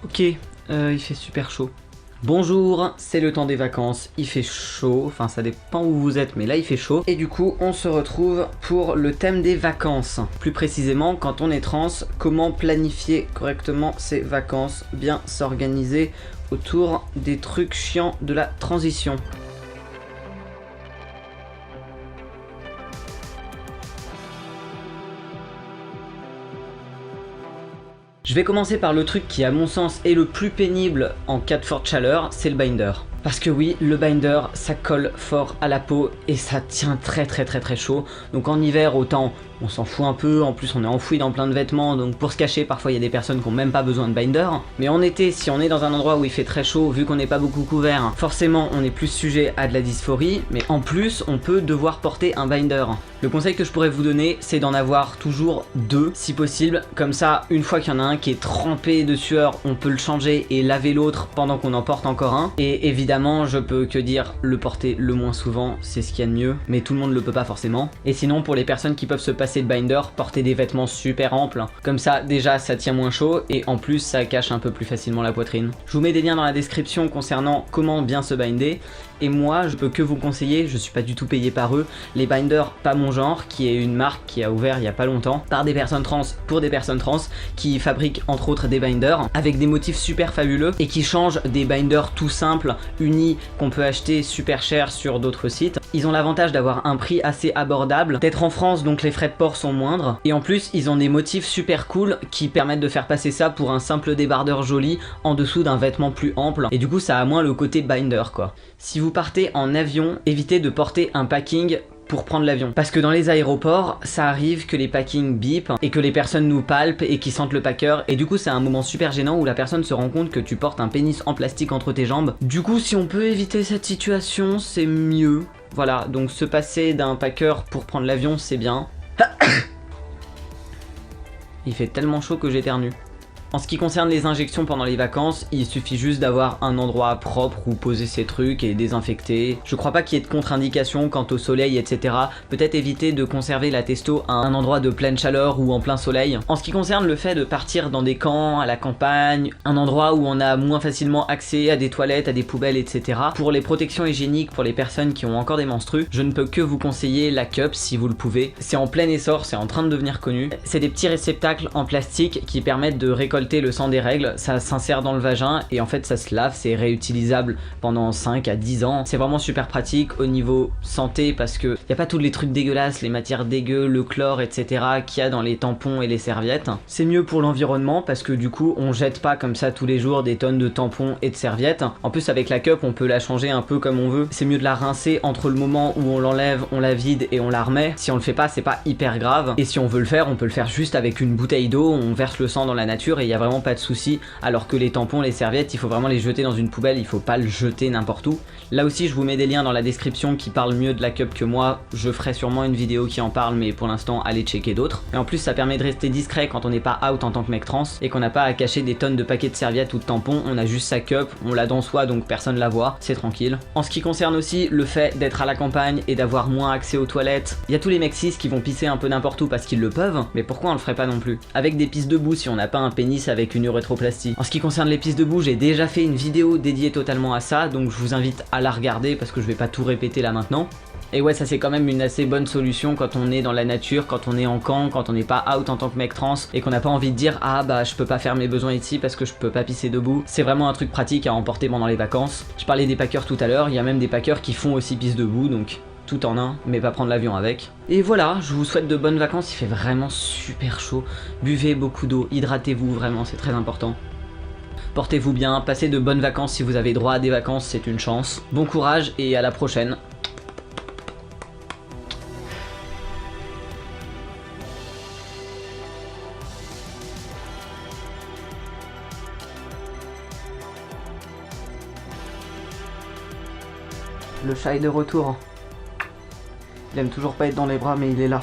Ok, il fait super chaud. Bonjour, c'est le temps des vacances, il fait chaud, enfin ça dépend où vous êtes, mais là il fait chaud. Et du coup, on se retrouve pour le thème des vacances. Plus précisément, quand on est trans, comment planifier correctement ses vacances, bien s'organiser autour des trucs chiants de la transition. Je vais commencer par le truc qui à mon sens est le plus pénible en cas de forte chaleur, c'est le binder. Parce que oui, le binder, ça colle fort à la peau et ça tient très chaud. Donc en hiver, autant on s'en fout un peu, en plus on est enfoui dans plein de vêtements, donc pour se cacher, parfois il y a des personnes qui n'ont même pas besoin de binder. Mais en été, si on est dans un endroit où il fait très chaud, vu qu'on n'est pas beaucoup couvert, forcément on est plus sujet à de la dysphorie, mais en plus on peut devoir porter un binder. Le conseil que je pourrais vous donner, c'est d'en avoir toujours deux, si possible. Comme ça, une fois qu'il y en a un qui est trempé de sueur, on peut le changer et laver l'autre pendant qu'on en porte encore un. Et évidemment, je peux que dire le porter le moins souvent, c'est ce qu'il y a de mieux, mais tout le monde le peut pas forcément. Et sinon, pour les personnes qui peuvent se passer de binder, porter des vêtements super amples. Comme ça, déjà, ça tient moins chaud et en plus, ça cache un peu plus facilement la poitrine. Je vous mets des liens dans la description concernant comment bien se binder. Et moi, je peux que vous conseiller, je suis pas du tout payé par eux, les binders Pas Mon Genre, qui est une marque qui a ouvert il y a pas longtemps, par des personnes trans, pour des personnes trans, qui fabriquent entre autres des binders, avec des motifs super fabuleux, et qui changent des binders tout simples, unis, qu'on peut acheter super cher sur d'autres sites. Ils ont l'avantage d'avoir un prix assez abordable, d'être en France, donc les frais de port sont moindres, et en plus, ils ont des motifs super cool, qui permettent de faire passer ça pour un simple débardeur joli, en dessous d'un vêtement plus ample, et du coup ça a moins le côté binder quoi. Si vous partez en avion, évitez de porter un packing pour prendre l'avion. Parce que dans les aéroports, ça arrive que les packings bip et que les personnes nous palpent et qui sentent le packer. Et du coup, c'est un moment super gênant où la personne se rend compte que tu portes un pénis en plastique entre tes jambes. Du coup, si on peut éviter cette situation, c'est mieux. Voilà, donc se passer d'un packer pour prendre l'avion, c'est bien. Il fait tellement chaud que j'éternue. En ce qui concerne les injections pendant les vacances, il suffit juste d'avoir un endroit propre où poser ses trucs et désinfecter. Je crois pas qu'il y ait de contre-indication quant au soleil, etc. Peut-être éviter de conserver la testo à un endroit de pleine chaleur ou en plein soleil. En ce qui concerne le fait de partir dans des camps, à la campagne, un endroit où on a moins facilement accès à des toilettes, à des poubelles, etc. Pour les protections hygiéniques pour les personnes qui ont encore des menstrues, je ne peux que vous conseiller la cup si vous le pouvez. C'est en plein essor, c'est en train de devenir connu. C'est des petits réceptacles en plastique qui permettent de récolter le sang des règles, ça s'insère dans le vagin et en fait ça se lave, c'est réutilisable pendant 5 à 10 ans. C'est vraiment super pratique au niveau santé parce que y a pas tous les trucs dégueulasses, les matières dégueu, le chlore, etc. qu'il y a dans les tampons et les serviettes. C'est mieux pour l'environnement parce que du coup on jette pas comme ça tous les jours des tonnes de tampons et de serviettes. En plus avec la cup on peut la changer un peu comme on veut. C'est mieux de la rincer entre le moment où on l'enlève, on la vide et on la remet. Si on le fait pas, c'est pas hyper grave. Et si on veut le faire, on peut le faire juste avec une bouteille d'eau, on verse le sang dans la nature et il y a vraiment pas de souci, alors que les tampons, les serviettes, il faut vraiment les jeter dans une poubelle, il faut pas le jeter n'importe où. Là aussi je vous mets des liens dans la description qui parlent mieux de la cup que moi, je ferai sûrement une vidéo qui en parle mais pour l'instant allez checker d'autres. Et en plus ça permet de rester discret quand on n'est pas out en tant que mec trans et qu'on n'a pas à cacher des tonnes de paquets de serviettes ou de tampons, on a juste sa cup, on l'a dans soi donc personne la voit, c'est tranquille. En ce qui concerne aussi le fait d'être à la campagne et d'avoir moins accès aux toilettes, il y a tous les mecs cis qui vont pisser un peu n'importe où parce qu'ils le peuvent, mais pourquoi on le ferait pas non plus? Avec des pisses debout si on n'a pas un pénis avec une urétroplastie. En ce qui concerne les pistes debout, j'ai déjà fait une vidéo dédiée totalement à ça, donc je vous invite à la regarder parce que je vais pas tout répéter là maintenant. Et ouais, ça c'est quand même une assez bonne solution quand on est dans la nature, quand on est en camp, quand on n'est pas out en tant que mec trans et qu'on n'a pas envie de dire ah bah je peux pas faire mes besoins ici parce que je peux pas pisser debout. C'est vraiment un truc pratique à emporter pendant les vacances. Je parlais des packers tout à l'heure, il y a même des packers qui font aussi pisse debout, donc tout en un, mais pas prendre l'avion avec. Et voilà, je vous souhaite de bonnes vacances, il fait vraiment super chaud. Buvez beaucoup d'eau, hydratez-vous vraiment, c'est très important. Portez-vous bien, passez de bonnes vacances si vous avez droit à des vacances, c'est une chance. Bon courage et à la prochaine. Le chat est de retour. Il aime toujours pas être dans les bras mais il est là.